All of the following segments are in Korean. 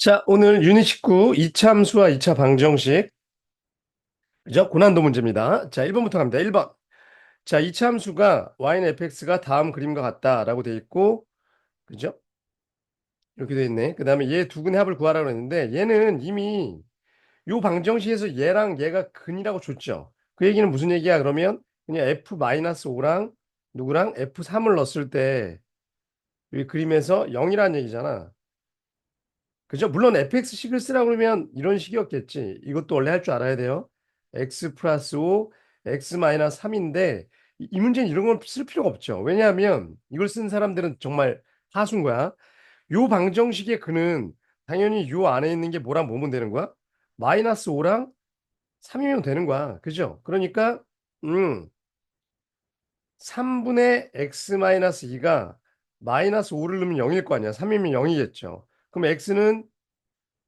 자, 오늘 유닛 19 2차 함수와 2차 방정식, 그죠? 고난도 문제입니다. 자, 1번부터 갑니다. 1번. 자, 2차 함수가 y는 fx가 다음 그림과 같다라고 돼 있고, 그죠? 이렇게 돼 있네. 그 다음에 얘 두 근의 합을 구하라고 했는데, 얘는 이미 요 방정식에서 얘랑 얘가 근이라고 줬죠. 그 얘기는 무슨 얘기야? 그러면 그냥 f-5랑 누구랑 f3을 넣었을 때, 이 그림에서 0이라는 얘기잖아. 그죠? 물론 fx식을 쓰라고 그러면 이런 식이었겠지. 이것도 원래 할 줄 알아야 돼요. x 플러스 5, x 마이너스 3인데 이 문제는 이런 걸 쓸 필요가 없죠. 왜냐하면 이걸 쓴 사람들은 정말 하수인 거야. 요 방정식의 근은 당연히 요 안에 있는 게 뭐랑 뭐면 되는 거야? 마이너스 5랑 3이면 되는 거야. 그죠? 그러니까 3분의 x 마이너스 2가 마이너스 5를 넣으면 0일 거 아니야. 3이면 0이겠죠. 그럼 x는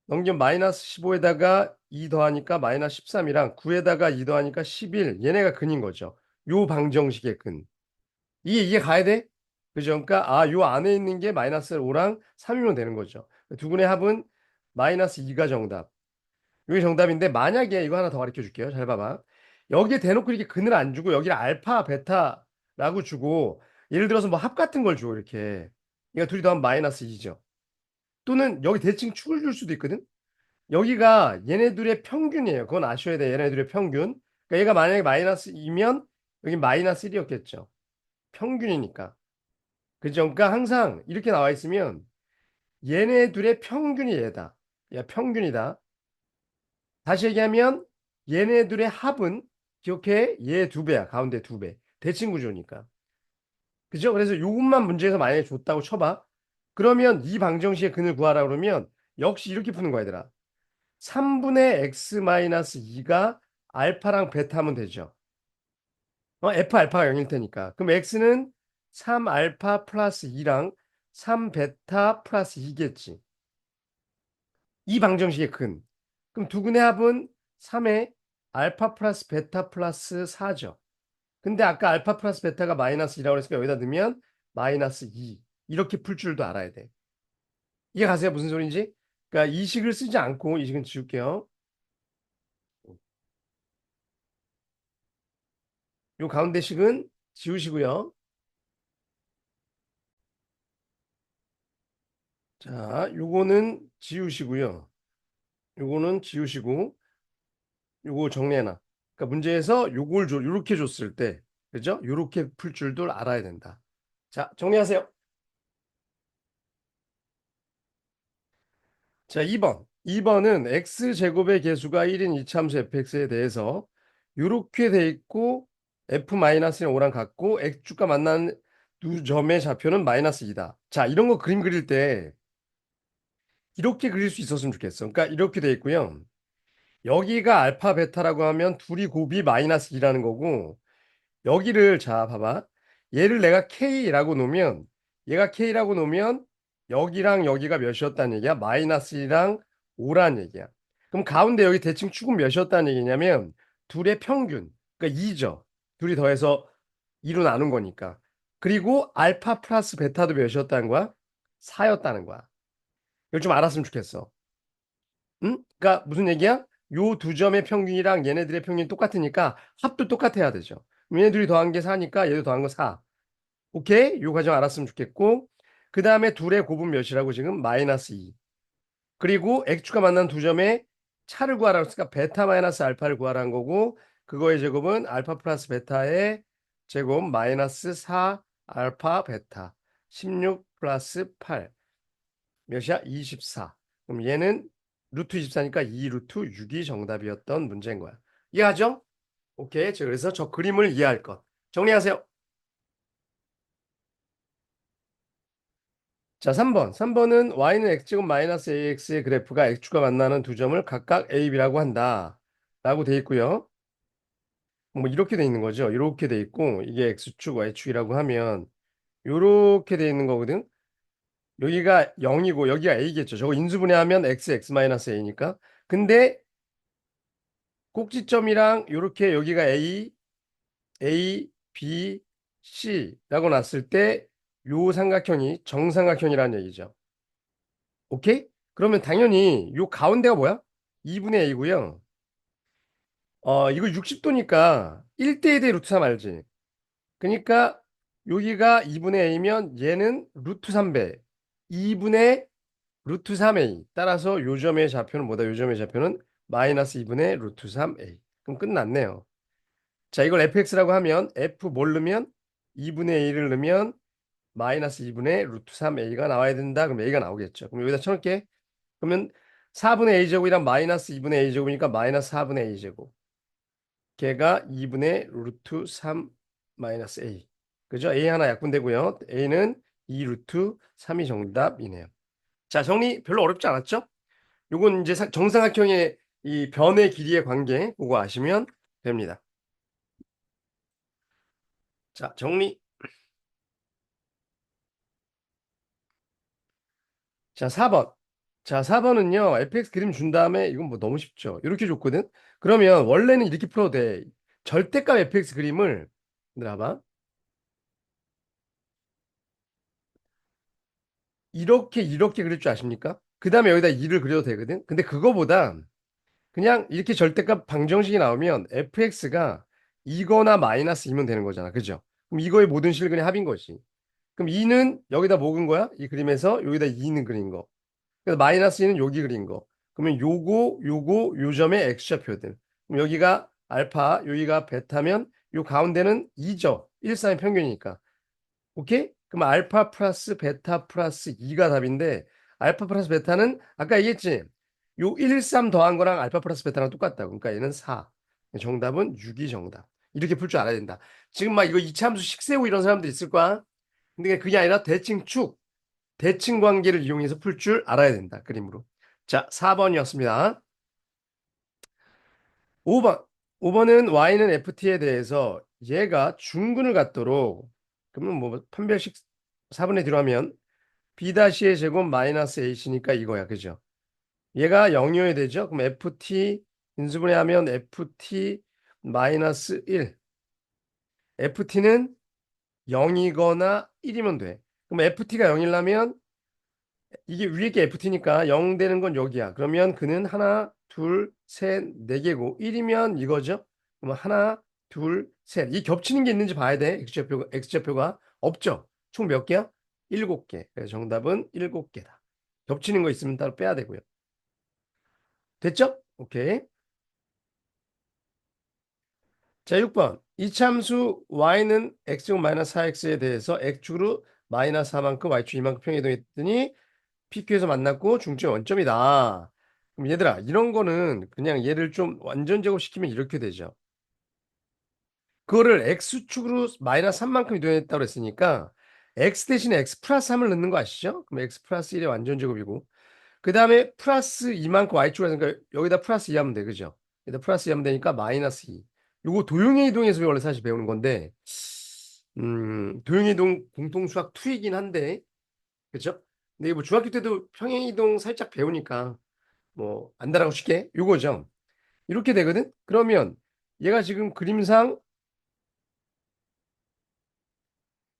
넘기면 마이너스 15에다가 2 더하니까 마이너스 13이랑 9에다가 2 더하니까 11. 얘네가 근인 거죠. 요 방정식의 근. 이게 가야 돼? 그죠? 그러니까 요 안에 있는 게 마이너스 5랑 3이면 되는 거죠. 두 분의 합은 마이너스 2가 정답. 이게 정답인데 만약에 이거 하나 더 가르쳐 줄게요. 잘 봐봐. 여기에 대놓고 이렇게 근을 안 주고 여기를 알파, 베타라고 주고 예를 들어서 뭐 합 같은 걸 줘. 이렇게. 그러니까 둘이 더하면 마이너스 2죠. 또는 여기 대칭 축을 줄 수도 있거든. 여기가 얘네들의 평균이에요. 그건 아셔야 돼. 얘네들의 평균. 그러니까 얘가 만약에 마이너스 2면 여기 마이너스 1이었겠죠. 평균이니까. 그죠? 그러니까 항상 이렇게 나와 있으면 얘네들의 평균이 얘다. 야, 평균이다. 다시 얘기하면 얘네들의 합은 기억해. 얘 두 배야. 가운데 두 배. 대칭 구조니까. 그죠? 그래서 요것만 문제에서 만약에 줬다고 쳐봐. 그러면 이 방정식의 근을 구하라 그러면 역시 이렇게 푸는 거야, 얘들아. 3분의 x 마이너스 2가 알파랑 베타 하면 되죠. f 알파가 0일 테니까. 그럼 x는 3 알파 플러스 2랑 3 베타 플러스 2겠지. 이 방정식의 근. 그럼 두 근의 합은 3의 알파 플러스 베타 플러스 4죠. 근데 아까 알파 플러스 베타가 마이너스 2라고 했으니까 여기다 넣으면 마이너스 2. 이렇게 풀 줄도 알아야 돼. 이해 가세요? 무슨 소리인지? 그러니까 이 식을 쓰지 않고 이 식은 지울게요. 요 가운데 식은 지우시고요. 자, 요거는 지우시고요. 요거는 지우시고 요거 정리해놔. 그러니까 문제에서 요걸 요렇게 줬을 때, 그죠? 요렇게 풀 줄도 알아야 된다. 자, 정리하세요. 자, 2번. 2번은 x제곱의 개수가 1인 이차함수 fx에 대해서 요렇게 돼 있고 f-5랑 같고 x축과 만난 두 점의 좌표는 마이너스 2다. 자, 이런 거 그림 그릴 때 이렇게 그릴 수 있었으면 좋겠어. 그러니까 이렇게 돼 있고요. 여기가 알파 베타라고 하면 둘이 곱이 마이너스 2라는 거고 여기를 자 봐봐. 얘를 내가 K라고 놓으면 얘가 K라고 놓으면 여기랑 여기가 몇이었다는 얘기야? 마이너스 1이랑 5라는 얘기야. 그럼 가운데 여기 대칭 축은 몇이었다는 얘기냐면 둘의 평균. 그러니까 2죠. 둘이 더해서 2로 나눈 거니까. 그리고 알파 플러스 베타도 몇이었다는 거야? 4였다는 거야. 이걸 좀 알았으면 좋겠어. 응? 그러니까 무슨 얘기야? 요 두 점의 평균이랑 얘네들의 평균이 똑같으니까 합도 똑같아야 되죠. 얘네들이 더한 게 4니까 얘도 더한 거 4. 오케이? 요 과정 알았으면 좋겠고 그 다음에 둘의 곱은 몇이라고 지금? 마이너스 2. 그리고 x축과 만난 두 점의 차를 구하라고 했으니까 베타 마이너스 알파를 구하라는 거고 그거의 제곱은 알파 플러스 베타의 제곱 마이너스 4 알파 베타 16 플러스 8 몇이야? 24. 그럼 얘는 루트 24니까 2 루트 6이 정답이었던 문제인 거야. 이해하죠? 오케이. 자, 그래서 저 그림을 이해할 것. 정리하세요. 자, 3번. 3번은 y는 x제곱 마이너스 ax의 그래프가 x축과 만나는 두 점을 각각 a, b라고 한다. 라고 돼 있고요. 뭐 이렇게 돼 있는 거죠. 이렇게 돼 있고 이게 x축, y축이라고 하면 이렇게 돼 있는 거거든. 여기가 0이고 여기가 a겠죠. 저거 인수분해하면 x, x-a니까. 근데 꼭지점이랑 이렇게 여기가 A, A, B, C라고 놨을 때 요 삼각형이 정삼각형이라는 얘기죠. 오케이? 그러면 당연히 요 가운데가 뭐야? 2분의 a고요. 이거 60도니까 1대1대 루트 3 알지? 그러니까 여기가 2분의 a면 얘는 루트 3배. 2분의 루트 3a. 따라서 요점의 좌표는 뭐다? 요점의 좌표는 마이너스 2분의 루트 3a. 그럼 끝났네요. 자, 이걸 fx라고 하면 f 뭘 넣으면 2분의 a를 넣으면 마이너스 2분의 루트 3a가 나와야 된다. 그럼 a가 나오겠죠. 그럼 여기다 쳐놓을게. 그러면 4분의 a제곱이랑 마이너스 2분의 a제곱이니까 마이너스 4분의 a제곱. 걔가 2분의 루트 3 마이너스 a. 그죠? a 하나 약분되고요. a는 2 루트 3이 정답이네요. 자, 정리 별로 어렵지 않았죠? 요건 이제 정사각형의 이 변의 길이의 관계 그거 아시면 됩니다. 자, 정리. 자, 4번. 자, 4번은요. fx 그림 준 다음에 이건 뭐 너무 쉽죠. 이렇게 줬거든. 그러면 원래는 이렇게 풀어도 돼. 절대값 fx 그림을 봐봐. 이렇게 그릴 줄 아십니까? 그 다음에 여기다 2를 그려도 되거든. 근데 그거보다 그냥 이렇게 절대값 방정식이 나오면 fx가 이거나 마이너스 2면 되는 거잖아. 그죠? 그럼 이거의 모든 식을 그냥 합인 거지. 그럼 2는 여기다 뭐 그은 거야? 이 그림에서 여기다 2는 그린 거. 그래서 마이너스 2는 여기 그린 거. 그러면 요거, 요 점의 x좌표들. 그럼 여기가 알파, 여기가 베타면 요 가운데는 2죠. 1, 3의 평균이니까. 오케이? 그럼 알파 플러스 베타 플러스 2가 답인데 알파 플러스 베타는 아까 얘기했지? 요 1, 3 더한 거랑 알파 플러스 베타랑 똑같다고. 그러니까 얘는 4. 정답은 6이 정답. 이렇게 풀 줄 알아야 된다. 지금 막 이거 이차함수 식세우 이런 사람들 있을 거야. 근데 그게 아니라 대칭 관계를 이용해서 풀 줄 알아야 된다. 그림으로. 자, 4번이었습니다. 5번. 5번은 y는 ft에 대해서 얘가 중근을 갖도록 그러면 뭐 판별식 4분의 뒤로 하면 b-의 제곱 마이너스 ac니까 이거야. 그죠? 얘가 0이어야 되죠? 그럼 ft 인수분해 하면 ft 마이너스 1. ft는 0이거나 1이면 돼. 그럼 ft가 0이려면 이게 위에 게 ft니까 0 되는 건 여기야. 그러면 그는 하나, 둘, 셋, 네 개고 1이면 이거죠? 그러면 하나, 둘, 셋. 이 겹치는 게 있는지 봐야 돼. x좌표가 없죠? 총 몇 개야? 7개. 그래서 정답은 7개다. 겹치는 거 있으면 따로 빼야 되고요. 됐죠? 오케이. 자, 6번. 이참수 y는 x제곱 마이너스 4x에 대해서 x축으로 마이너스 4만큼 y축 이만큼 평이동했더니 PQ에서 만났고 중점 원점이다. 그럼 얘들아, 이런 거는 그냥 얘를 좀 완전 제곱시키면 이렇게 되죠. 그거를 x축으로 마이너스 3만큼 이동했다고 그랬으니까 x 대신에 x 플러스 3을 넣는 거 아시죠? 그럼 x 플러스 1의 완전 제곱이고 그 다음에 플러스 2만큼 y축을 하니까 여기다 플러스 2 하면 돼. 그죠? 여기다 플러스 2 하면 되니까 마이너스 2. 요거 도형의 이동에서 원래 사실 배우는 건데 도형의 이동 공통수학 2이긴 한데 그죠? 근데 이거 뭐 중학교 때도 평행 이동 살짝 배우니까 뭐 안다라고 쉽게 요거죠. 이렇게 되거든. 그러면 얘가 지금 그림상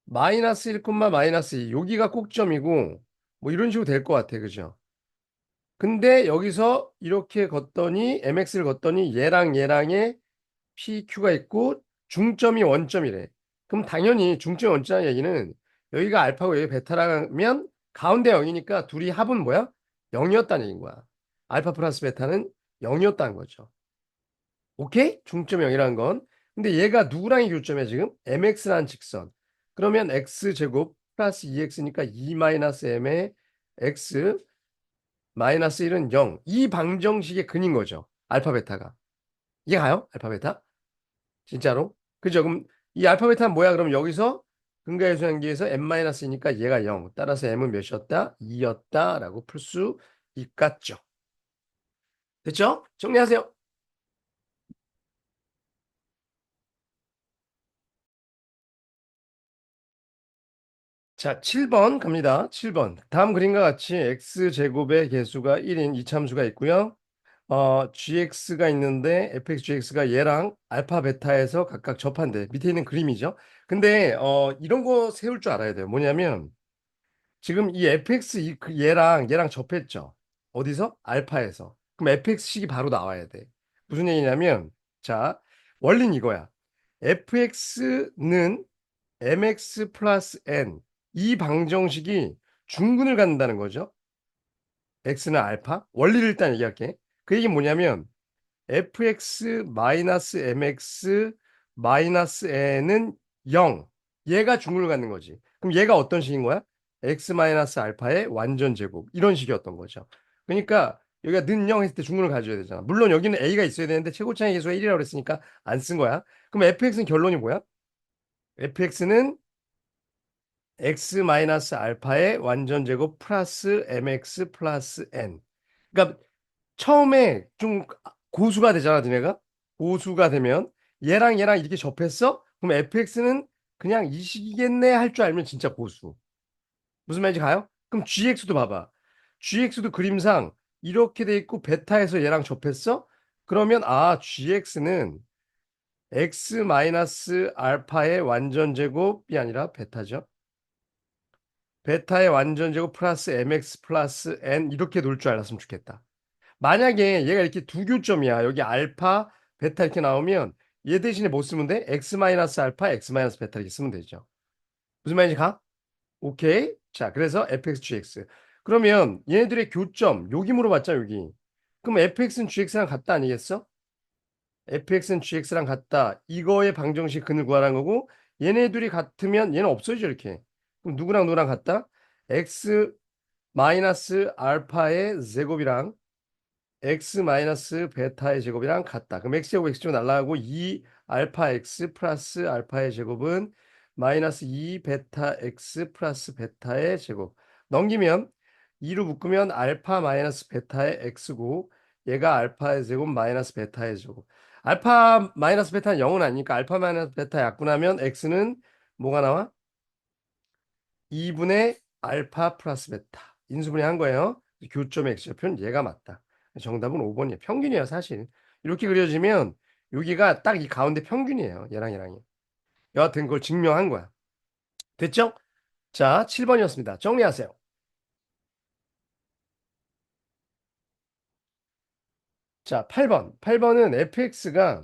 마이너스 1, 마이너스 2 여기가 꼭점이고 뭐 이런 식으로 될 것 같아. 그죠? 근데 여기서 이렇게 걷더니 mx를 걷더니 얘랑 얘랑의 pq가 있고 중점이 원점이래. 그럼 당연히 중점이 원점이라는 얘기는 여기가 알파고 여기 베타라면 가운데 0이니까 둘이 합은 뭐야? 0이었다는 얘기인 거야. 알파 플러스 베타는 0이었다는 거죠. 오케이? 중점 0이라는 건. 근데 얘가 누구랑의 교점이야 지금? mx라는 직선. 그러면 x제곱 플러스 2x니까 2 마이너스 m의 x 마이너스 1은 0. 이 방정식의 근인 거죠. 알파 베타가. 이해 가요? 알파 베타? 진짜로? 그죠? 그럼 이 알파 베타는 뭐야? 그럼 여기서 근가의 수량계에서 m-2니까 얘가 0. 따라서 m은 몇이었다? 2였다라고 풀 수 있겠죠. 됐죠? 정리하세요. 자, 7번 갑니다. 7번. 다음 그림과 같이 x제곱의 개수가 1인 이참수가 있고요. gx가 있는데 fxgx가 얘랑 알파 베타에서 각각 접한대. 밑에 있는 그림이죠. 근데 이런 거 세울 줄 알아야 돼요. 뭐냐면 지금 이 fx 얘랑 접했죠. 어디서? 알파에서. 그럼 fx식이 바로 나와야 돼. 무슨 얘기냐면, 자, 원리는 이거야. fx는 mx 플러스 n. 이 방정식이 중근을 갖는다는 거죠. x는 알파. 원리를 일단 얘기할게. 그 얘기는 뭐냐면, fx 마이너스 mx 마이너스 n은 0. 얘가 중근을 갖는 거지. 그럼 얘가 어떤 식인 거야? x 마이너스 알파의 완전 제곱. 이런 식이었던 거죠. 그러니까 여기가 는 0 했을 때 중근을 가져야 되잖아. 물론 여기는 a가 있어야 되는데 최고차의 계수가 1이라고 그랬으니까 안 쓴 거야. 그럼 fx는 결론이 뭐야? fx는 x 마이너스 알파의 완전 제곱 플러스 mx 플러스 n. 그러니까 처음에 좀 고수가 되잖아, 니네가. 고수가 되면 얘랑 얘랑 이렇게 접했어? 그럼 fx는 그냥 이 식이겠네 할 줄 알면 진짜 고수. 무슨 말인지 가요? 그럼 gx도 봐봐. gx도 그림상 이렇게 돼 있고 베타에서 얘랑 접했어? 그러면 gx는 x 마이너스 알파의 완전 제곱이 아니라 베타죠. 베타의 완전 제곱 플러스 mx 플러스 n 이렇게 놓을 줄 알았으면 좋겠다. 만약에 얘가 이렇게 두 교점이야. 여기 알파, 베타 이렇게 나오면 얘 대신에 뭐 쓰면 돼? x 마이너스 알파, x 마이너스 베타 이렇게 쓰면 되죠. 무슨 말인지 가? 오케이. 자, 그래서 fx, gx. 그러면 얘네들의 교점, 여기 물어봤자 여기. 그럼 fx는 gx랑 같다 아니겠어? fx는 gx랑 같다. 이거의 방정식 근을 구하라는 거고 얘네들이 같으면 얘는 없어지죠 이렇게. 그럼 누구랑 누구랑 같다? x 마이너스 알파의 제곱이랑 x 마이너스 베타의 제곱이랑 같다. 그럼 x제곱 x제곱 날라가고 2 알파 x 플러스 알파의 제곱은 마이너스 2 베타 x 플러스 베타의 제곱. 넘기면 2로 묶으면 알파 마이너스 베타의 x고 얘가 알파의 제곱 마이너스 베타의 제곱. 알파 마이너스 베타는 0은 아니니까 알파 마이너스 베타 약분하면 x는 뭐가 나와? 2분의 알파 플러스 베타. 인수분해 한 거예요. 교점의 x좌표는 얘가 맞다. 정답은 5번이에요. 평균이에요, 사실. 이렇게 그려지면 여기가 딱 이 가운데 평균이에요. 얘랑 얘랑이. 여하튼 그걸 증명한 거야. 됐죠? 자, 7번이었습니다. 정리하세요. 자, 8번. 8번은 fx가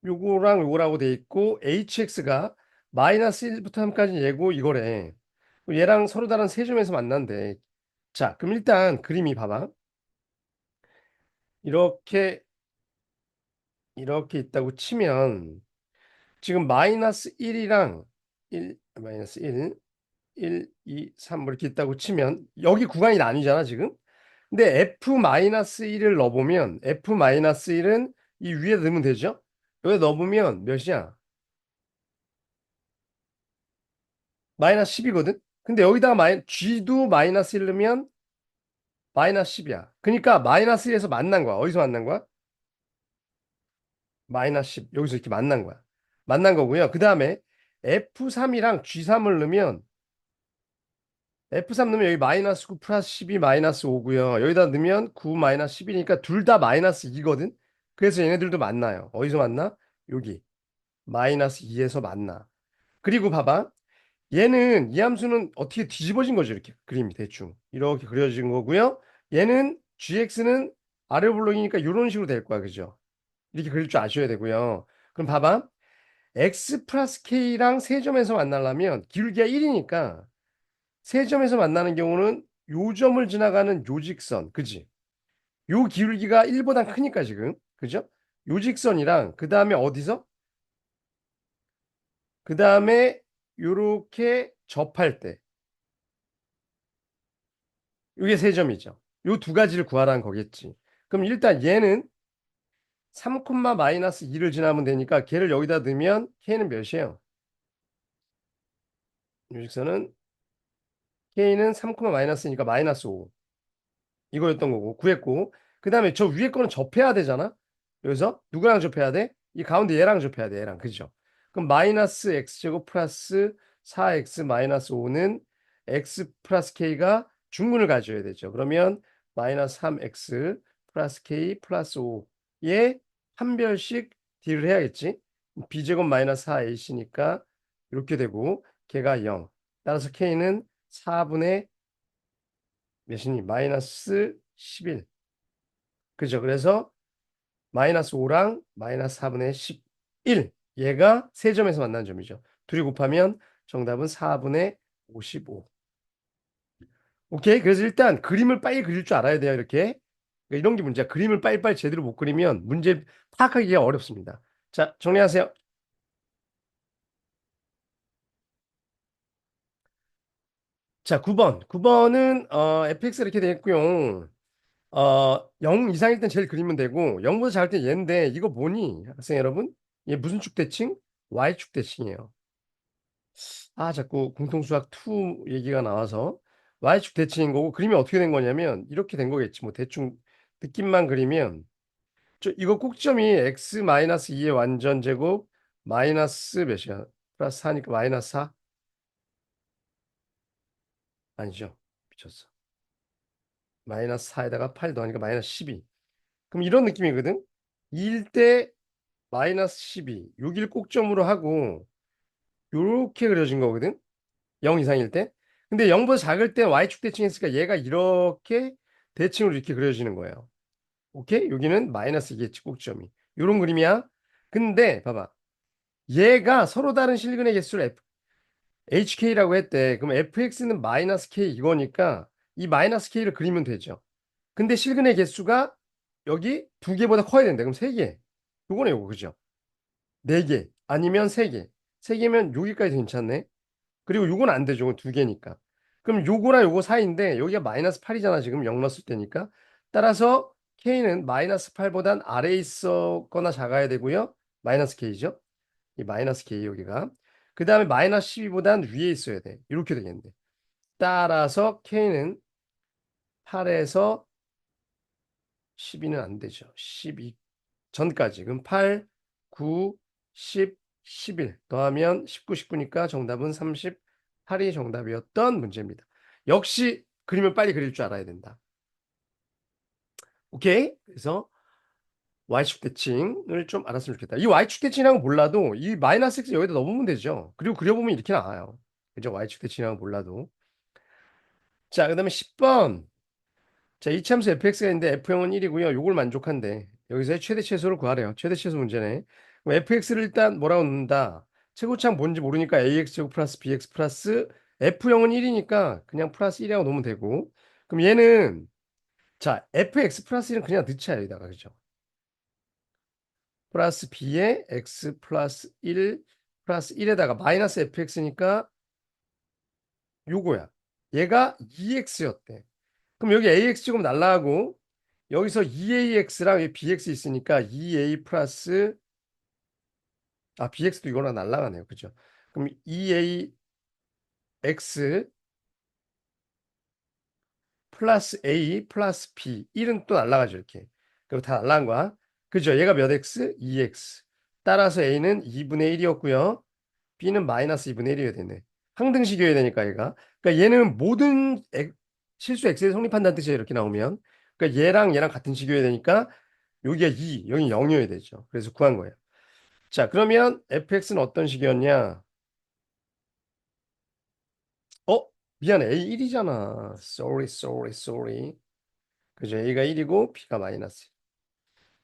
요거랑 요거라고 돼 있고 hx가 마이너스 1부터 3까지 얘고 이거래. 얘랑 서로 다른 세점에서 만난대. 자, 그럼 일단 그림이 봐봐. 이렇게 이렇게 있다고 치면 지금 마이너스 1이랑 1, 마이너스 1, 1, 2, 3 뭐 이렇게 있다고 치면 여기 구간이 나뉘잖아 지금. 근데 f 마이너스 1을 넣어보면 f 마이너스 1은 이 위에 넣으면 되죠. 여기 넣어보면 몇이야? 마이너스 10이거든. 근데 여기다가 g도 마이너스 1 넣으면 마이너스 10이야. 그러니까 마이너스 1에서 만난 거야. 어디서 만난 거야? 마이너스 10. 여기서 이렇게 만난 거야. 만난 거고요. 그 다음에 F3이랑 G3을 넣으면 F3 넣으면 여기 마이너스 9 플러스 12 마이너스 5고요. 여기다 넣으면 9 마이너스 10이니까 둘 다 마이너스 2거든. 그래서 얘네들도 만나요. 어디서 만나? 여기 마이너스 2에서 만나. 그리고 봐봐. 얘는 이 함수는 어떻게 뒤집어진 거죠. 이렇게 그림이 대충 이렇게 그려진 거고요. 얘는 gx는 아래 블록이니까 이런 식으로 될 거야. 그죠? 이렇게 그릴 줄 아셔야 되고요. 그럼 봐봐. x 플러스 k랑 세점에서 만나려면 기울기가 1이니까 세점에서 만나는 경우는 요 점을 지나가는 요 직선, 그지? 요 기울기가 1보다 크니까 지금, 그죠? 요 직선이랑 그 다음에 어디서? 그 다음에 요렇게 접할 때 요게 세점이죠. 요 두 가지를 구하라는 거겠지. 그럼 일단 얘는 3, 마이너스 2를 지나면 되니까 걔를 여기다 넣으면 k는 몇이에요? 요 직선은 k는 3, 마이너스니까 마이너스 5. 이거였던 거고 구했고 그 다음에 저 위에 거는 접해야 되잖아. 여기서 누구랑 접해야 돼? 이 가운데 얘랑 접해야 돼. 얘랑. 그죠? 그럼 마이너스 x제곱 플러스 4x 마이너스 5는 x 플러스 k가 중근을 가져야 되죠. 그러면 마이너스 3x 플러스 k 플러스 5에 한별씩 딜을 해야겠지. b제곱 마이너스 4ac니까 이렇게 되고 걔가 0. 따라서 k는 4분의 몇이니? 마이너스 11. 그죠? 그래서 마이너스 5랑 마이너스 4분의 11. 얘가 세 점에서 만나는 점이죠. 둘이 곱하면 정답은 4분의 55. 오케이. 그래서 일단 그림을 빨리 그릴 줄 알아야 돼요. 이렇게. 그러니까 이런 게 문제야. 그림을 빨리빨리 제대로 못 그리면 문제 파악하기가 어렵습니다. 자, 정리하세요. 자, 9번. 9번은 fx가 이렇게 되겠고요. 0 이상일 땐 제일 그리면 되고 0보다 작을 땐 얘인데 이거 뭐니? 학생 여러분? 얘 무슨 축대칭? y축대칭이에요. 아, 자꾸 공통수학 2 얘기가 나와서 y축 대칭인 거고 그림이 어떻게 된 거냐면 이렇게 된 거겠지. 뭐 대충 느낌만 그리면 이거 꼭점이 x 마이너스 2의 완전 제곱 마이너스 몇이야? 플러스 4니까 마이너스 4? 아니죠. 미쳤어. 마이너스 4에다가 8 더하니까 마이너스 12. 그럼 이런 느낌이거든. 2일 때 마이너스 12. 6일 꼭점으로 하고 요렇게 그려진 거거든. 0 이상일 때. 근데 0보다 작을 때 y축 대칭했으니까 얘가 이렇게 대칭으로 이렇게 그려지는 거예요. 오케이? 여기는 마이너스 이겠지, 꼭점이. 요런 그림이야. 근데 봐봐. 얘가 서로 다른 실근의 개수를 HK라고 했대. 그럼 FX는 마이너스 K 이거니까 이 마이너스 K를 그리면 되죠. 근데 실근의 개수가 여기 두 개보다 커야 된다. 그럼 세 개. 요거네, 요거. 그죠? 네 개. 아니면 세 개. 세 개면 여기까지 괜찮네. 그리고 요건 안 되죠. 요건 두 개니까. 그럼 요거랑 요거 사이인데 여기가 마이너스 8이잖아. 지금 0 넣었을 때니까. 따라서 K는 마이너스 8보단 아래에 있었거나 작아야 되고요. 마이너스 K죠. 이 마이너스 K 여기가. 그 다음에 마이너스 12보단 위에 있어야 돼. 이렇게 되겠네. 따라서 K는 8에서 12는 안 되죠. 12 전까지. 그럼 8, 9, 10, 11 더하면 19, 19니까 정답은 38이 정답이었던 문제입니다. 역시 그림을 빨리 그릴 줄 알아야 된다. 오케이? 그래서 y축 대칭을 좀 알았으면 좋겠다. 이 y축 대칭이라는 거 몰라도 이 마이너스 x 여기다 넣어보면 되죠. 그리고 그려보면 이렇게 나와요. 그죠? y축 대칭이라는 거 몰라도. 자, 그 다음에 10번. 자, 이참수 fx가 있는데 f형은 1이고요. 요걸 만족한대. 여기서의 최대 최소를 구하래요. 최대 최소 문제네. 그럼 fx를 일단 뭐라고 넣는다. 최고차는 뭔지 모르니까 ax제곱 플러스 bx 플러스 f형은 1이니까 그냥 플러스 1이라고 놓으면 되고. 그럼 얘는 자, fx 플러스 1은 그냥 넣자 여기다가. 그죠? 플러스 b에 x 플러스 1 플러스 1에다가 마이너스 fx니까 요거야. 얘가 2x였대. 그럼 여기 ax 조금 날라가고 여기서 2ax랑 여기 bx 있으니까 2a 플러스 bx도 이거랑 날라가네요. 그죠? 그럼 2ax 플러스 a 플러스 b 1은 또 날라가죠. 이렇게. 그리고 다 날라간 거야. 그죠? 얘가 몇 x? 2x. 따라서 a는 2분의 1이었고요. b는 마이너스 2분의 1이어야 되네. 항등식이어야 되니까 얘가. 그러니까 얘는 모든 실수 x에 성립한다는 뜻이에요. 이렇게 나오면. 그러니까 얘랑 얘랑 같은 식이어야 되니까 여기가 2, 여기 0이어야 되죠. 그래서 구한 거예요. 자, 그러면 fx는 어떤 식이었냐? 어? 미안해. a 1이잖아. Sorry, sorry, sorry. 그죠? a가 1이고 b가 마이너스.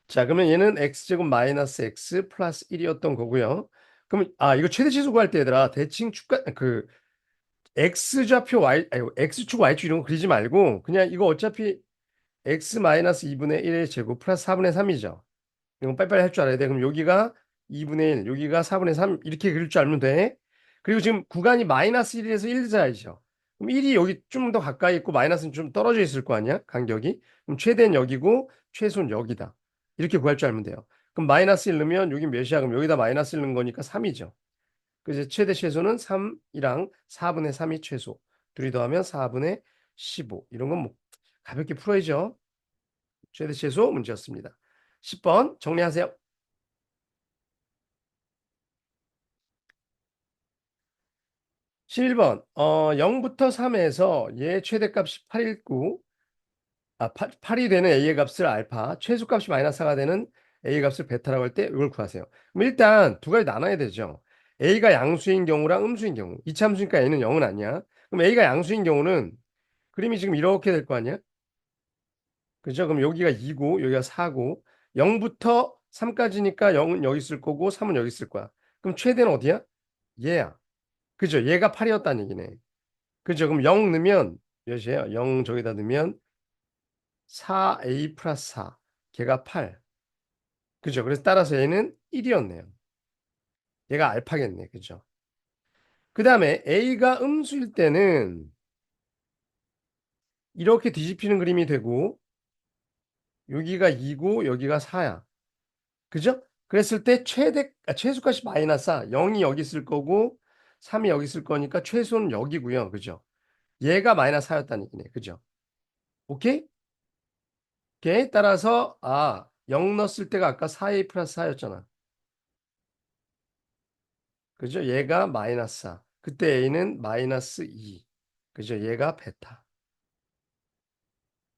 자, 그러면 얘는 x제곱 마이너스 x 플러스 1이었던 거고요. 그럼 이거 최대치수 구할 때 얘들아 대칭 축과 x좌표 y 아니 x축 y축 이런 거 그리지 말고 그냥 이거 어차피 x 마이너스 2분의 1의 제곱 플러스 4분의 3이죠. 이건 빨리빨리 할 줄 알아야 돼. 그럼 여기가 2분의 1, 여기가 4분의 3 이렇게 그릴 줄 알면 돼. 그리고 지금 구간이 마이너스 1에서 1 사이죠. 그럼 1이 여기 좀 더 가까이 있고 마이너스는 좀 떨어져 있을 거 아니야? 간격이. 그럼 최대는 여기고 최소는 여기다. 이렇게 구할 줄 알면 돼요. 그럼 마이너스 1 넣으면 여기 몇이야? 그럼 여기다 마이너스 1 넣은 거니까 3이죠. 그래서 최대 최소는 3이랑 4분의 3이 최소. 둘이 더하면 4분의 15. 이런 건 뭐 가볍게 풀어야죠. 최대 최소 문제였습니다. 10번 정리하세요. 11번 0부터 3에서 얘 최대값이 8이고 8이 되는 a의 값을 알파, 최소값이 마이너스 4가 되는 a의 값을 베타라고 할 때 이걸 구하세요. 그럼 일단 두 가지 나눠야 되죠. a가 양수인 경우랑 음수인 경우. 이차함수니까 a는 0은 아니야. 그럼 a가 양수인 경우는 그림이 지금 이렇게 될 거 아니야? 그죠? 그럼 여기가 2고 여기가 4고 0부터 3까지니까 0은 여기 있을 거고 3은 여기 있을 거야. 그럼 최대는 어디야? 얘야. 그죠? 얘가 8이었다는 얘기네. 그죠? 그럼 0 넣으면 몇이에요? 0 저기다 넣으면 4a 플러스 4. 걔가 8. 그죠? 그래서 따라서 얘는 1이었네요. 얘가 알파겠네. 그죠? 그 다음에 a가 음수일 때는 이렇게 뒤집히는 그림이 되고 여기가 2고 여기가 4야. 그죠? 그랬을 때 최소값이 마이너스 4. 0이 여기 있을 거고 3이 여기 있을 거니까 최소는 여기고요. 그죠? 얘가 마이너스 4였다는 얘기네. 그죠? 오케이? 오케이? 따라서 0 넣었을 때가 아까 4a 플러스 4였잖아. 그죠? 얘가 마이너스 4. 그때 a는 마이너스 2. 그죠? 얘가 베타.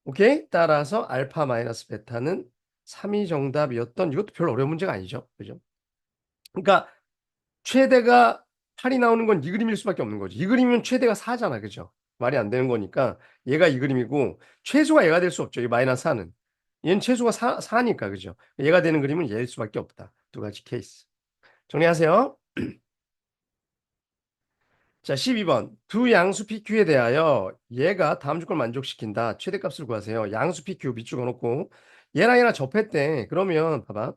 오케이? 따라서 알파 마이너스 베타는 3이 정답이었던 이것도 별로 어려운 문제가 아니죠. 그죠? 그러니까 최대가 8이 나오는 건 이 그림일 수밖에 없는 거지. 이 그림이면 최대가 4잖아. 그죠? 말이 안 되는 거니까 얘가 이 그림이고 최소가 얘가 될 수 없죠. 이 마이너스 4는. 얘는 최소가 4니까. 그죠? 얘가 되는 그림은 얘일 수밖에 없다. 두 가지 케이스. 정리하세요. 자, 12번. 두 양수 PQ에 대하여 얘가 다음 조건을 만족시킨다. 최대값을 구하세요. 양수 PQ 밑줄 그어놓고 얘랑 접했대. 그러면 봐봐.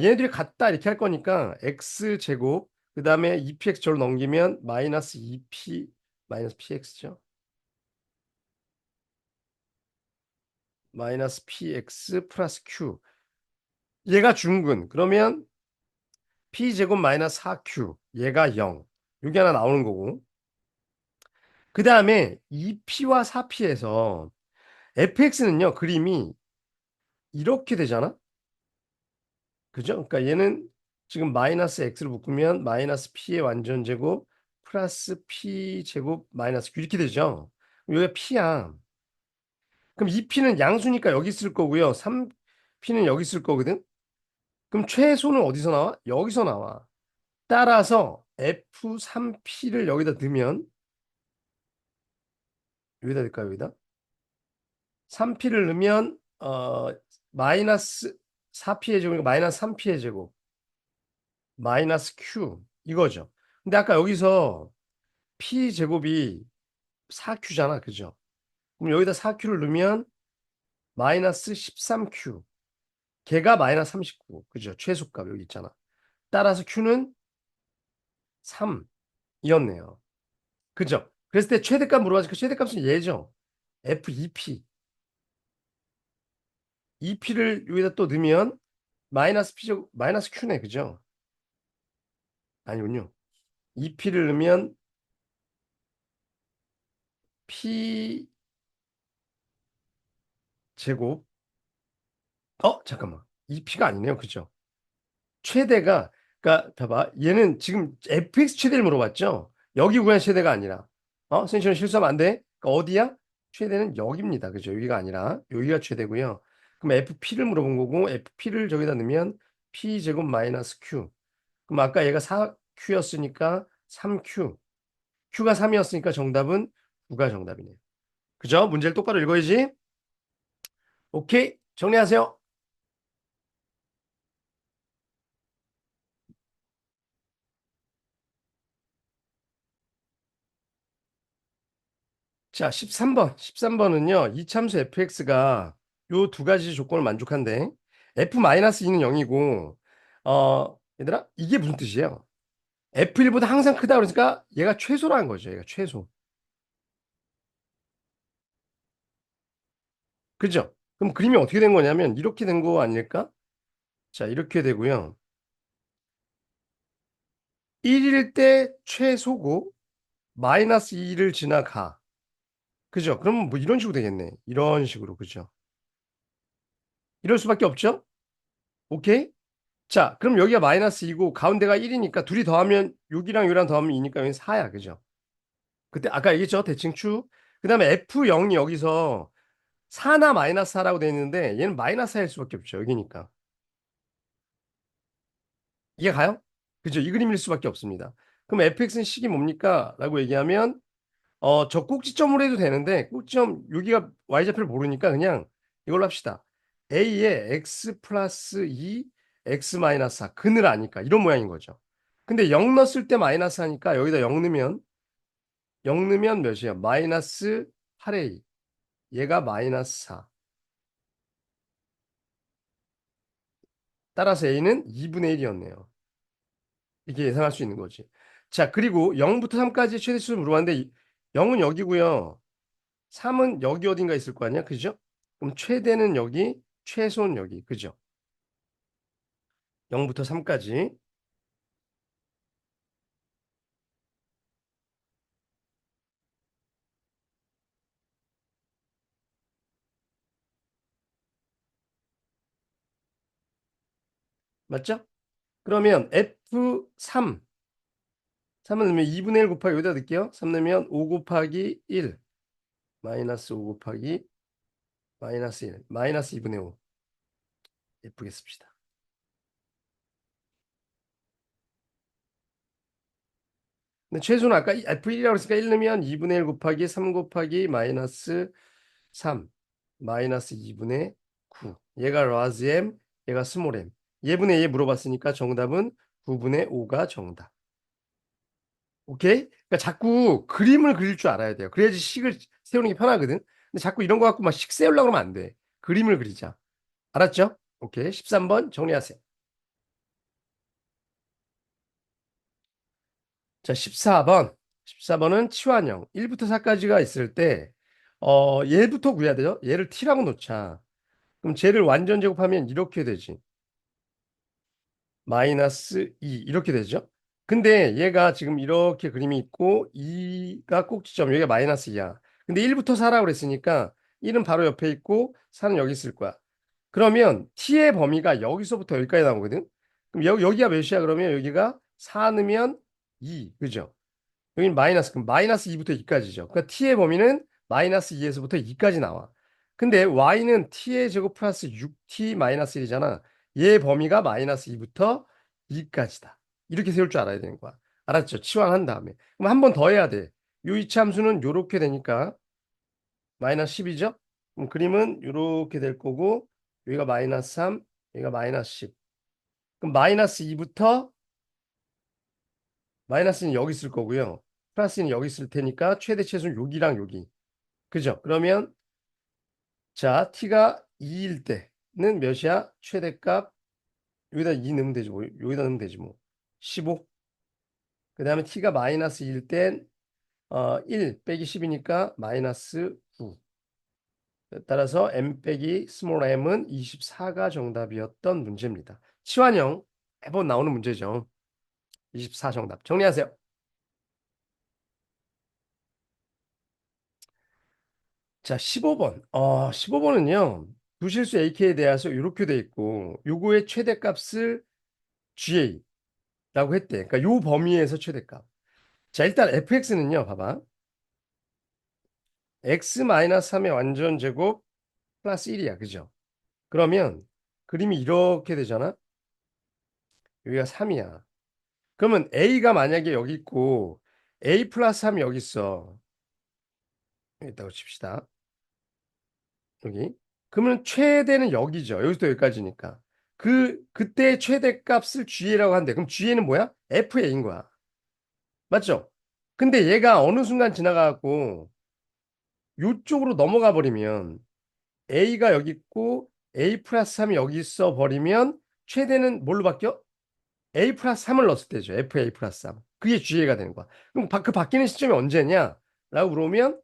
얘네들이 같다 이렇게 할 거니까 x제곱 그 다음에 2px 저로 넘기면 마이너스 2p 마이너스 px죠. 마이너스 px 플러스 q. 얘가 중근. 그러면 p제곱 마이너스 4q. 얘가 0. 여기 하나 나오는 거고. 그 다음에 2p와 4p에서 fx는요. 그림이 이렇게 되잖아. 그죠? 그러니까 얘는 지금 마이너스 x를 묶으면 마이너스 p의 완전 제곱 플러스 p 제곱 마이너스 q 이렇게 되죠. 여기가 p야. 그럼 2p는 양수니까 여기 있을 거고요. 3p는 여기 있을 거거든. 그럼 최소는 어디서 나와? 여기서 나와. 따라서 f3p를 여기다 넣으면 여기다 넣을까요? 여기다? 3p를 넣으면 마이너스 4p의 제곱이니까 마이너스 3p의 제곱 마이너스 q 이거죠. 근데 아까 여기서 p 제곱이 4q잖아. 그죠? 그럼 여기다 4q를 넣으면 마이너스 13q. 걔가 마이너스 39. 그죠? 최소값 여기 있잖아. 따라서 q는 3이었네요. 그죠? 그랬을 때 최대값 물어봐서 그 최대값은 얘죠. f2p. 2p를 여기다 또 넣으면 마이너스 p 제곱 마이너스 q네. 그죠? 아니군요. 2p를 넣으면 p 제곱 잠깐만. 2p가 아니네요. 그죠? 최대가 그러니까 봐봐. 얘는 지금 fx 최대를 물어봤죠. 여기 구한 최대가 아니라 선생님 실수하면 안 돼. 그러니까 어디야? 최대는 여기입니다. 그죠? 여기가 아니라 여기가 최대고요. 그럼 fp를 물어본 거고 fp를 저기다 넣으면 p 제곱 마이너스 q. 그럼 아까 얘가 4q였으니까 3q. q가 3이었으니까 정답은 9가 정답이네요. 그죠? 문제를 똑바로 읽어야지. 오케이. 정리하세요. 자, 13번. 13번은요. 이참수 fx가 요 두 가지 조건을 만족한대. f-2는 0이고 얘들아, 이게 무슨 뜻이에요? f1보다 항상 크다 그러니까 얘가 최소라는 거죠. 얘가 최소. 그죠? 그럼 그림이 어떻게 된 거냐면 이렇게 된 거 아닐까? 자, 이렇게 되고요. 1일 때 최소고 마이너스 2를 지나가. 그죠? 그럼 뭐 이런 식으로 되겠네. 이런 식으로. 그죠? 이럴 수밖에 없죠? 오케이? 자, 그럼 여기가 마이너스 2고 가운데가 1이니까 둘이 더하면 6이랑 6이랑 더하면 2니까 여기 4야. 그죠? 그때 아까 얘기했죠? 대칭축. 그다음에 F0이 여기서 4나 마이너스 4라고 돼 있는데 얘는 마이너스 4일 수밖에 없죠. 여기니까. 이해 가요? 그죠? 이 그림일 수밖에 없습니다. 그럼 fx는 식이 뭡니까? 라고 얘기하면 저 꼭지점으로 해도 되는데 꼭지점 여기가 y좌표를 모르니까 그냥 이걸로 합시다. A에 x 플러스 2, x 마이너스 4. 근을 아니까. 이런 모양인 거죠. 근데 0 넣었을 때 마이너스 하니까 여기다 0 넣으면 몇이에요? 마이너스 8a. 얘가 마이너스 4. 따라서 a는 2분의 1이었네요. 이렇게 예상할 수 있는 거지. 자, 그리고 0부터 3까지 최대치수 물어봤는데 0은 여기고요. 3은 여기 어딘가 있을 거 아니야? 그죠? 그럼 최대는 여기, 최소는 여기. 그죠? 0부터 3까지. 맞죠? 그러면 F3. 3을 넣으면 2분의 1 곱하기 여기다 넣을게요. 3 넣으면 5 곱하기 1. 마이너스 5 곱하기 마이너스 1. 마이너스 2분의 5. 예쁘게 씁시다. 근데 최소는 아까 F1이라고 했으니까 1 넣으면 2분의 1 곱하기 3 곱하기 마이너스 3. 마이너스 2분의 9. 얘가 라지 M, 얘가 스몰 m. 얘분의 얘 물어봤으니까 정답은 9분의 5가 정답. 오케이? 그러니까 자꾸 그림을 그릴 줄 알아야 돼요. 그래야지 식을 세우는 게 편하거든. 근데 자꾸 이런 거 갖고 막 식 세우려고 그러면 안 돼. 그림을 그리자. 알았죠? 오케이. 13번 정리하세요. 자, 14번. 14번은 치환형. 1부터 4까지가 있을 때, 얘부터 구해야 돼요. 얘를 t라고 놓자. 그럼 쟤를 완전 제곱하면 이렇게 되지. 마이너스 2 이렇게 되죠. 근데 얘가 지금 이렇게 그림이 있고 2가 꼭지점 여기가 마이너스 2야. 근데 1부터 4라고 그랬으니까 1은 바로 옆에 있고 4는 여기 있을 거야. 그러면 t의 범위가 여기서부터 여기까지 나오거든. 그럼 여기가 몇이야? 그러면 여기가 4 넣으면 2. 그죠? 여기는 마이너스. 그럼 마이너스 2부터 2까지죠. 그러니까 t의 범위는 마이너스 2에서부터 2까지 나와. 근데 y는 t의 제곱 플러스 6t 마이너스 1이잖아. 얘 범위가 마이너스 2부터 2까지다. 이렇게 세울 줄 알아야 되는 거야. 알았죠? 치환한 다음에. 그럼 한 번 더 해야 돼. 요 이차함수는 요렇게 되니까 마이너스 10이죠? 그럼 그림은 요렇게 될 거고 여기가 마이너스 3, 여기가 마이너스 10. 그럼 마이너스 2부터 마이너스는 여기 있을 거고요. 플러스는 여기 있을 테니까 최대 최소는 여기랑 여기. 그죠? 그러면 자, t가 2일 때는 몇이야? 최대값 여기다 2 넣으면 되지 뭐. 여기다 넣으면 되지 뭐. 15. 그 다음에 t가 마이너스 1일 땐 1 빼기 10이니까 마이너스 9. 따라서 m 빼기 스몰 m은 24가 정답이었던 문제입니다. 치환형 매번 나오는 문제죠. 24 정답. 정리하세요. 자, 15번. 15번은요. 두실수 AK에 대해서 이렇게 돼 있고 요거의 최대값을 GA라고 했대. 그러니까 요 범위에서 최대값. 자, 일단 fx는요. 봐봐. x-3의 완전 제곱 플러스 1이야. 그죠? 그러면 그림이 이렇게 되잖아. 여기가 3이야. 그러면 a가 만약에 여기 있고 a 플러스 3이 여기 있어. 여기 있다고 칩시다. 여기. 그러면 최대는 여기죠. 여기서부터 여기까지니까. 그때 최대값을 GA라고 한대. 그럼 GA는 뭐야? FA인 거야. 맞죠? 근데 얘가 어느 순간 지나가고 요쪽으로 넘어가 버리면 A가 여기 있고 A 플러스 3이 여기 있어 버리면 최대는 뭘로 바뀌어? A 플러스 3을 넣었을 때죠. FA 플러스 3. 그게 GA가 되는 거야. 그럼 그 바뀌는 시점이 언제냐? 라고 물어보면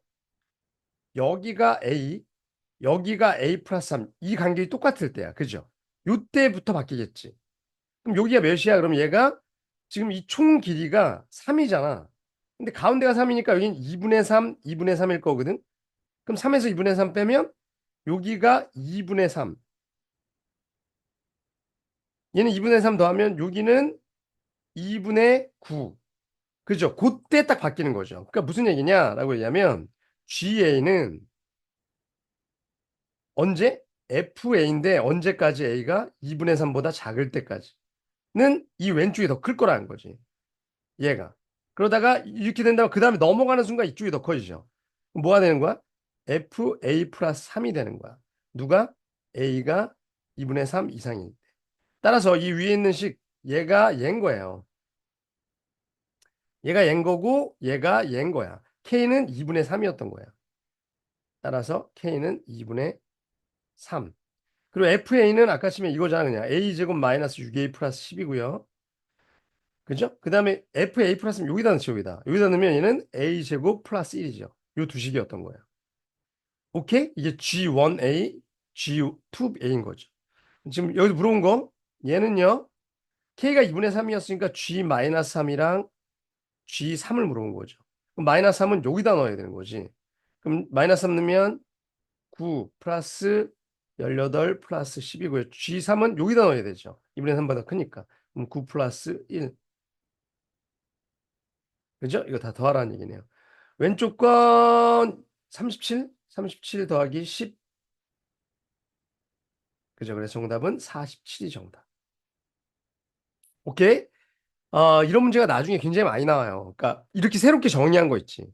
여기가 A, 여기가 A 플러스 3. 이 간격이 똑같을 때야. 그죠? 요때부터 바뀌겠지. 그럼 여기가 몇이야? 그럼 얘가 지금 이 총 길이가 3이잖아. 근데 가운데가 3이니까 여기는 2분의 3, 2분의 3일 거거든. 그럼 3에서 2분의 3 빼면 여기가 2분의 3. 얘는 2분의 3 더하면 여기는 2분의 9. 그죠? 그때 딱 바뀌는 거죠. 그러니까 무슨 얘기냐라고 얘기하면 GA는 언제? FA인데 언제까지 A가 2분의 3보다 작을 때까지는 이 왼쪽이 더 클 거라는 거지. 얘가. 그러다가 이렇게 된다면 그 다음에 넘어가는 순간 이쪽이 더 커지죠. 그럼 뭐가 되는 거야? FA 플러스 3이 되는 거야. 누가? A가 2분의 3 이상일 때. 따라서 이 위에 있는 식 얘가 얘인 거예요. 얘가 얘인 거고 얘가 얘인 거야. K는 2분의 3이었던 거야. 따라서 K는 2분의 3. 그리고 FA는 아까 치면 이거잖아 그냥. A제곱 마이너스 6A 플러스 10이고요. 그죠? 그 다음에 FA 플러스는 여기다 넣죠, 여기다. 여기다 넣으면 얘는 A제곱 플러스 1이죠. 요 두 식이었던 거예요. 오케이? 이게 G1A, G2A인 거죠. 지금 여기서 물어본 거, 얘는요, K가 2분의 3이었으니까 G-3이랑 G3을 물어본 거죠. 그럼 마이너스 3은 여기다 넣어야 되는 거지. 그럼 마이너스 3 넣으면 9 플러스 18 플러스 10이고요. G3은 여기다 넣어야 되죠. 2분의 3보다 크니까. 그럼 9 플러스 1. 그죠? 이거 다 더하라는 얘기네요. 왼쪽 건 37? 37 더하기 10. 그죠? 그래서 정답은 47이 정답. 오케이? 이런 문제가 나중에 굉장히 많이 나와요. 그러니까 이렇게 새롭게 정의한 거 있지.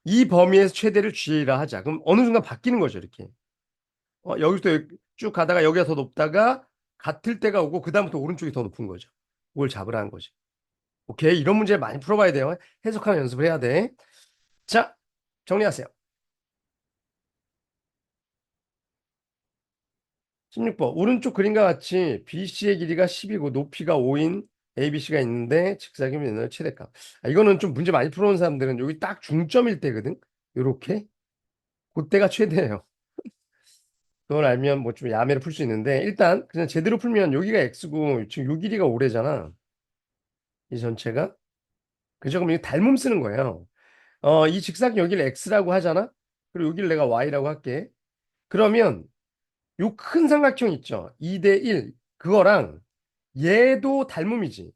이 범위에서 최대를 G라 하자. 그럼 어느 순간 바뀌는 거죠, 이렇게. 여기서 쭉 가다가 여기가 더 높다가 같을 때가 오고 그다음부터 오른쪽이 더 높은 거죠. 그걸 잡으라는 거지. 오케이? 이런 문제 많이 풀어봐야 돼요. 해석하는 연습을 해야 돼. 자, 정리하세요. 16번. 오른쪽 그림과 같이 BC의 길이가 10이고 높이가 5인 ABC가 있는데 직사각형의 면적 최대값. 이거는 좀 문제 많이 풀어온 사람들은 여기 딱 중점일 때거든. 요렇게. 그때가 최대예요. 그걸 알면 뭐 좀 야매로 풀 수 있는데 일단 그냥 제대로 풀면 여기가 X고 지금 요 길이가 5래잖아. 이 전체가. 그죠? 그럼 이거 닮음 쓰는 거예요. 이 직사각 여기를 X라고 하잖아. 그리고 여기를 내가 Y라고 할게. 그러면 요 큰 삼각형 있죠? 2대 1. 그거랑 얘도 닮음이지.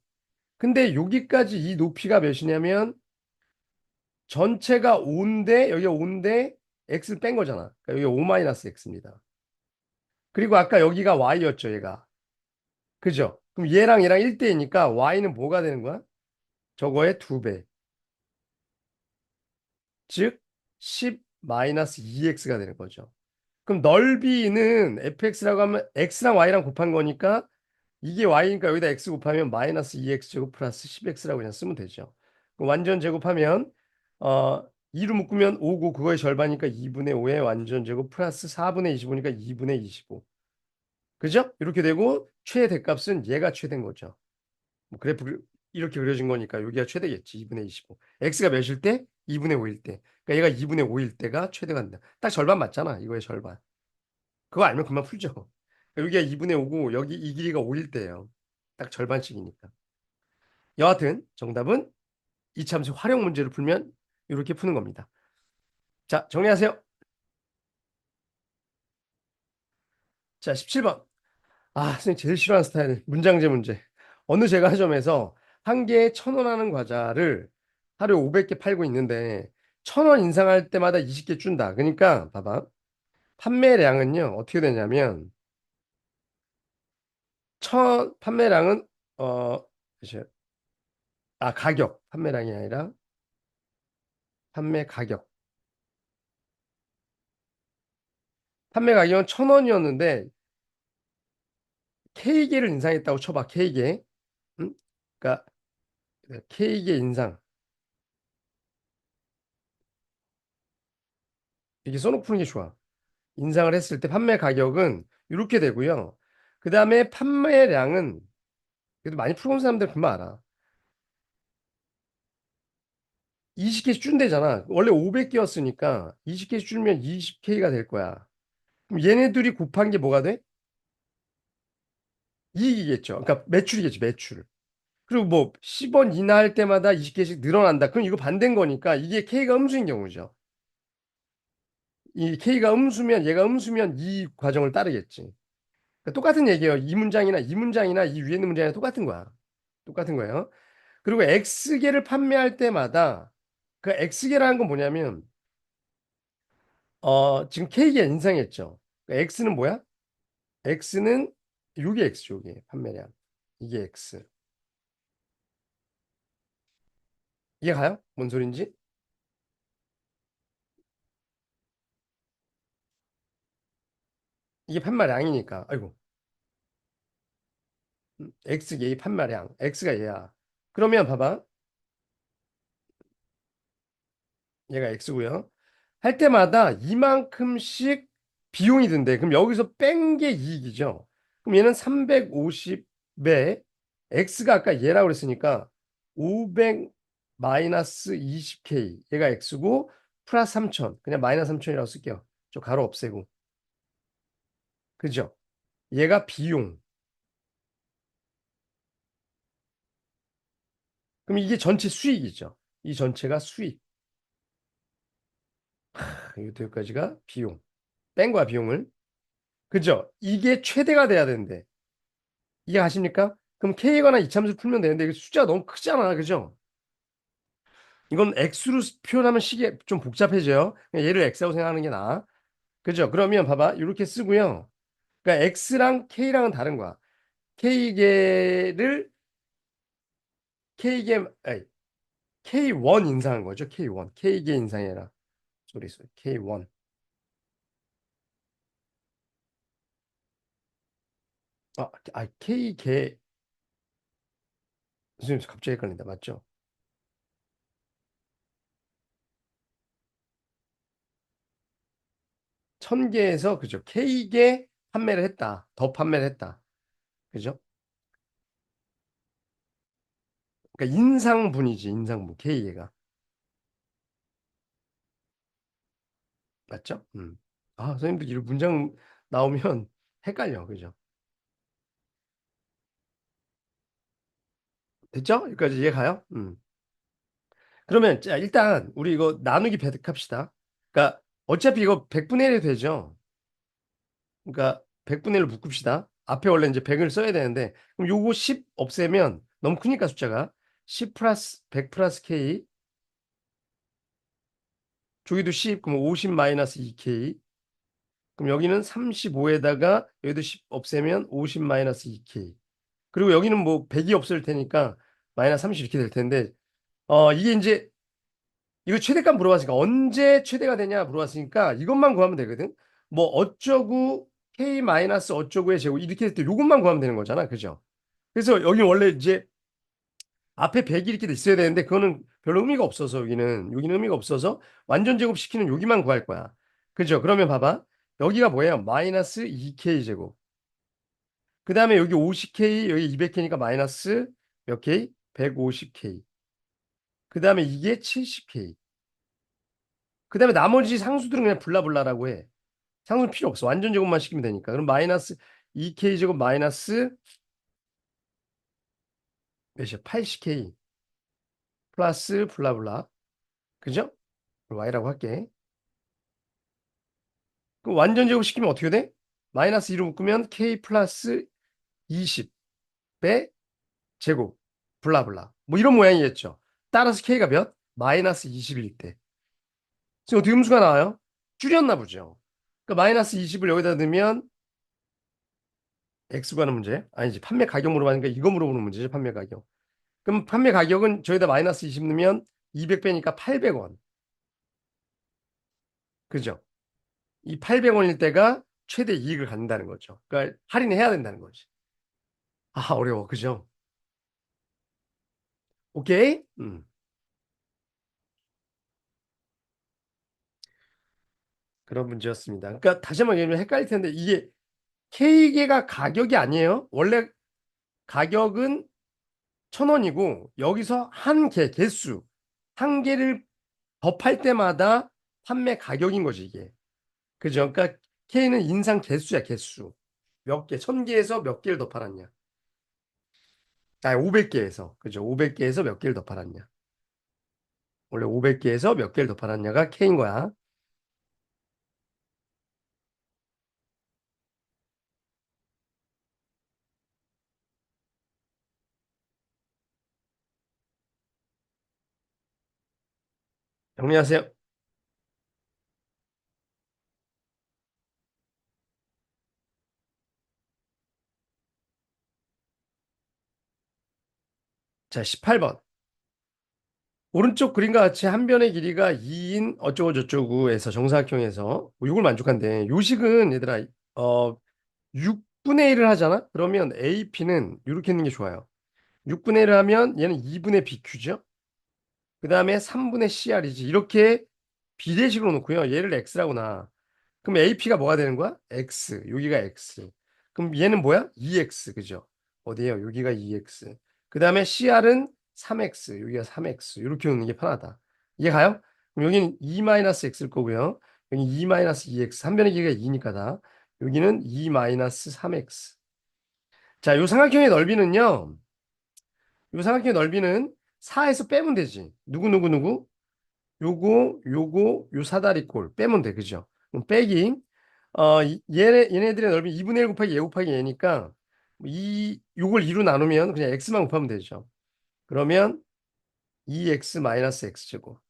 근데 여기까지 이 높이가 몇이냐면 전체가 5인데 여기가 5인데 x를 뺀 거잖아. 그러니까 여기가 5-x입니다. 그리고 아까 여기가 y였죠, 얘가. 그죠? 그럼 얘랑 1대이니까 y는 뭐가 되는 거야? 저거의 2배. 즉 10-2x가 되는 거죠. 그럼 넓이는 fx라고 하면 x랑 y랑 곱한 거니까 이게 y니까 여기다 x 곱하면 마이너스 2x 제곱 플러스 10x라고 그냥 쓰면 되죠. 그럼 완전 제곱하면 2로 묶으면 5고 그거의 절반이니까 2분의 5의 완전 제곱 플러스 4분의 25니까 2분의 25. 그죠? 이렇게 되고 최대값은 얘가 최대인 거죠. 뭐 그래프 이렇게 그려진 거니까 여기가 최대겠지. 2분의 25. x가 몇일 때? 2분의 5일 때. 그러니까 얘가 2분의 5일 때가 최대가 된다. 딱 절반 맞잖아. 이거의 절반. 그거 알면 금방 풀죠. 그러니까 여기가 2분의 5고 여기 이 길이가 5일 때예요. 딱 절반씩이니까. 여하튼 정답은 이참수 활용 문제를 풀면 이렇게 푸는 겁니다. 자, 정리하세요. 자, 17번. 선생님 제일 싫어하는 스타일 문장제 문제. 어느 제과점에서 한 개에 1,000원 하는 과자를 하루에 500개 팔고 있는데 1,000원 인상할 때마다 20개 준다. 그러니까 봐봐. 판매량은요. 어떻게 되냐면 판매량은 어 잠시만요. 가격. 판매량이 아니라 판매 가격. 판매 가격은 1,000원이었는데 K개를 인상했다고 쳐봐. K개. 응? 그러니까 K개 인상. 이렇게 써놓고 푸는 게 좋아. 인상을 했을 때 판매 가격은 이렇게 되고요. 그 다음에 판매량은 그래도 많이 풀어본 사람들 금방 알아. 20개씩 준대잖아. 원래 500개였으니까 20개씩 줄면 20K가 될 거야. 그럼 얘네들이 곱한 게 뭐가 돼? 이익이겠죠. 그러니까 매출이겠지, 매출. 그리고 뭐 10원 인하할 때마다 20개씩 늘어난다. 그럼 이거 반대인 거니까 이게 K가 음수인 경우죠. 이 K가 음수면 얘가 음수면 이 과정을 따르겠지. 그러니까 똑같은 얘기예요. 이 문장이나 이 위에 있는 문장이랑 똑같은 거야. 똑같은 거예요. 그리고 X개를 판매할 때마다 그 X개라는 건 뭐냐면 지금 K개 인상했죠. 그러니까 X는 뭐야? X는 요게 X 요게 판매량. 이게 X. 이해 가요? 뭔 소린지? 이게 판매량이니까. 아이고. x 얘 판매량. x가 얘야. 그러면 봐봐. 얘가 x고요. 할 때마다 이만큼씩 비용이 든대. 그럼 여기서 뺀 게 이익이죠. 그럼 얘는 350배 x가 아까 얘라고 그랬으니까 500 마이너스 20k 얘가 x고 플러스 3000 그냥 마이너스 3000이라고 쓸게요. 저 가로 없애고. 그죠? 얘가 비용. 그럼 이게 전체 수익이죠. 이 전체가 수익. 여기까지가 비용. 뺀 거야, 비용을. 그죠? 이게 최대가 돼야 되는데. 이해 가십니까? 그럼 K거나 이참수 풀면 되는데 이게 숫자가 너무 크잖아. 그죠? 이건 X로 표현하면 식이 좀 복잡해져요. 그냥 얘를 X라고 생각하는 게 나아. 그죠? 그러면 봐봐. 이렇게 쓰고요. 그러니까 X랑 K랑은 다른 거야. K계를 K계 아니, K1 인상한 거죠. K1. K계 인상이 아니라 소리. K1. K계 선생님 갑자기 헷갈린다. 맞죠? 1000개에서 그죠? K계 판매를 했다. 더 판매를 했다. 그죠? 그러니까 인상분이지, 인상분. K계가. 맞죠? 선생님도 이런 문장 나오면 헷갈려. 그죠? 됐죠? 여기까지 이해 가요? 그러면 자, 일단 우리 이거 나누기 배득합시다. 그러니까 어차피 이거 100분의 1이 되죠? 그러니까 100분의 1로 묶읍시다. 앞에 원래 이제 100을 써야 되는데 그럼 요거 10 없애면 너무 크니까 숫자가 10 플러스 100 플러스 K 저기도 10 그럼 50 마이너스 2K 그럼 여기는 35에다가 여기도 10 없애면 50 마이너스 2K 그리고 여기는 뭐 100이 없을 테니까 마이너스 30 이렇게 될 텐데 이게 이제 이거 최대값 물어봤으니까 언제 최대가 되냐 물어봤으니까 이것만 구하면 되거든. 뭐 어쩌고 k 마이너스 어쩌고의 제곱 이렇게 할 때 이것만 구하면 되는 거잖아. 그죠? 그래서 여기 원래 이제 앞에 100이 이렇게 돼 있어야 되는데 그거는 별로 의미가 없어서 여기는 의미가 없어서 완전 제곱 시키는 여기만 구할 거야. 그죠? 그러면 봐봐. 여기가 뭐예요? 마이너스 2k 제곱. 그 다음에 여기 50k 여기 200k니까 마이너스 몇 k? 150k. 그 다음에 이게 70k. 그 다음에 나머지 상수들은 그냥 블라블라라고 해. 상수는 필요 없어. 완전 제곱만 시키면 되니까. 그럼 마이너스 2k 제곱 마이너스 몇이야? 80k 플러스 블라블라. 그죠? y라고 할게. 그럼 완전 제곱 시키면 어떻게 돼? 마이너스 2로 묶으면 k 플러스 20배 제곱 블라블라. 뭐 이런 모양이겠죠. 따라서 k가 몇? 마이너스 20일 때. 지금 어떻게 음수가 나와요? 줄였나 보죠. 그러니까 마이너스 20을 여기다 넣으면 x 구하는 문제? 아니지. 판매 가격 물어봤으니까 이거 물어보는 문제죠. 판매 가격. 그럼 판매 가격은 저기다 마이너스 20 넣으면 200배니까 800원. 그죠? 이 800원일 때가 최대 이익을 갖는다는 거죠. 그러니까 할인해야 된다는 거지. 어려워. 그죠? 오케이? 그런 문제였습니다. 그러니까 다시 한번 얘기하면 헷갈릴 텐데 이게 K개가 가격이 아니에요. 원래 가격은 1,000원이고 여기서 한 개, 개수. 한 개를 더 팔 때마다 판매 가격인 거지, 이게. 그죠? 그러니까 K는 인상 개수야, 개수. 몇 개, 1000개에서 몇 개를 더 팔았냐. 500개에서. 그죠? 500개에서 몇 개를 더 팔았냐. 원래 500개에서 몇 개를 더 팔았냐가 K인 거야. 정리하세요. 자, 18번. 오른쪽 그림과 같이 한 변의 길이가 2인 어쩌고저쩌고에서 정사각형에서 이걸 만족한대. 요식은 얘들아 어, 6분의 1을 하잖아? 그러면 AP는 이렇게 있는 게 좋아요. 6분의 1을 하면 얘는 2분의 BQ죠? 그 다음에 3분의 CR이지. 이렇게 비례식으로 놓고요. 얘를 X라고 놔. 그럼 AP가 뭐가 되는 거야? X. 여기가 X. 그럼 얘는 뭐야? 2X. 그죠? 어디에요? 여기가 2X. 그 다음에 CR은 3X. 여기가 3X. 이렇게 놓는 게 편하다. 이해 가요? 그럼 여기는 2-X일 거고요. 여기 2-2X. 한 변의 길이가 2니까 다. 여기는 2-3X. 자, 요 삼각형의 넓이는요. 요 삼각형의 넓이는 4에서 빼면 되지. 누구? 요거, 요 사다리꼴 빼면 돼. 그죠? 그럼 빼기. 얘네들의 넓이 2분의 1 곱하기 얘 곱하기 얘니까 요걸 2로 나누면 그냥 x만 곱하면 되죠. 그러면 2x 마이너스 x제곱.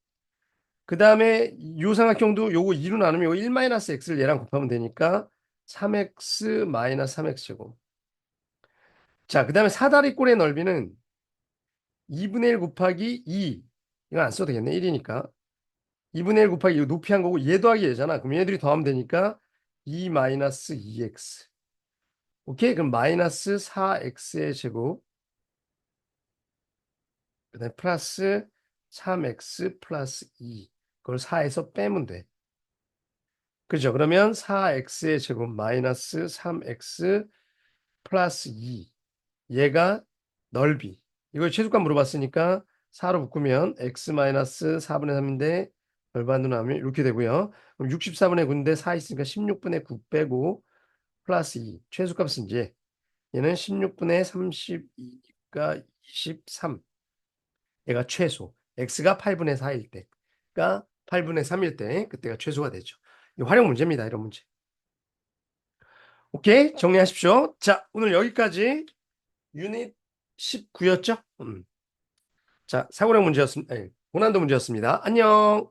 그 다음에 요 삼각형도 요거 2로 나누면 요거 1 마이너스 x를 얘랑 곱하면 되니까 3x 마이너스 3x제곱. 자, 그 다음에 사다리꼴의 넓이는 2분의 1 곱하기 2. 이거 안 써도 되겠네. 1이니까. 2분의 1 곱하기 이거 높이 한 거고 얘 더하기 얘잖아. 그럼 얘들이 더하면 되니까 2 마이너스 2x. 오케이? 그럼 마이너스 4x의 제곱. 그다음에 플러스 3x 플러스 2. 그걸 4에서 빼면 돼. 그죠? 그러면 4x의 제곱 마이너스 3x 플러스 2. 얘가 넓이. 이걸 최소값 물어봤으니까 4로 묶으면 x 마이너스 4분의 3인데 절반으로 나누면 이렇게 되고요. 그럼 64분의 9인데 4 있으니까 16분의 9 빼고 플러스 2. 최소값은 이제 얘는 16분의 32니까 23. 얘가 최소. x가 8분의 4일 때. 그러니까 8분의 3일 때 그때가 최소가 되죠. 이 활용 문제입니다. 이런 문제. 오케이. 정리하십시오. 자, 오늘 여기까지 유닛 19였죠? 자, 사고력 문제였습니다. 고난도 문제였습니다. 안녕.